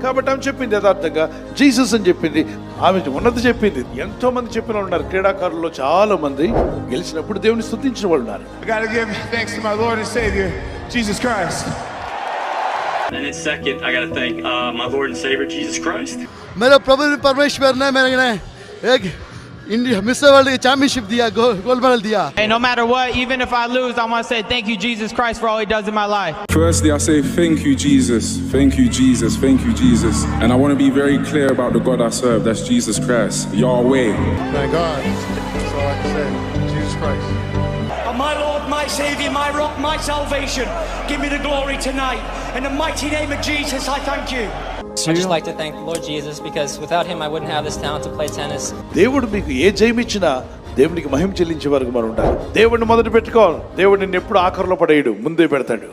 కాబట్టి ఆమె చెప్పింది యథార్థంగా జీసస్ అని చెప్పింది. ఆమె ఉన్నది చెప్పింది. ఎంతో మంది చెప్పిన వాళ్ళు ఉన్నారు. క్రీడాకారుల్లో చాలా మంది గెలిచినప్పుడు దేవుని స్తుతించిన వాళ్ళు ఉన్నారు. I gotta give thanks to my Lord and Savior, Jesus Christ. And then second, I gotta thank my Lord and Savior, Jesus Christ. मेरा प्रभु परमेश्वर ने मेरे एक इंडिया मिस्टर वर्ल्ड की चैंपियनशिप दिया, गोल्ड मेडल दिया. Hey, no matter what, even if I lose, I want to say thank you, Jesus Christ, for all He does in my life. Firstly, I say thank you, Jesus. Thank you, Jesus. Thank you, Jesus. And I want to be very clear about the God I serve. That's Jesus Christ, Yahweh. Thank God. That's all I can say. Jesus Christ. My Lord, my Savior, my rock, my salvation. Give me the glory tonight. In the mighty name of Jesus, I thank you. I just like to thank the Lord Jesus because without Him I wouldn't have this talent to play tennis. దేవుడు మీకు ఏ జయం ఇచ్చినా దేవునికి మహిమ చెల్లించే వరకు మనం ఉండాలి. దేవుడిని మొదట పెట్టుకోవాలి. దేవుడు నిన్ను ఎప్పుడు ఆఖరిలో పడేయడు, ముందే పెడతాడు.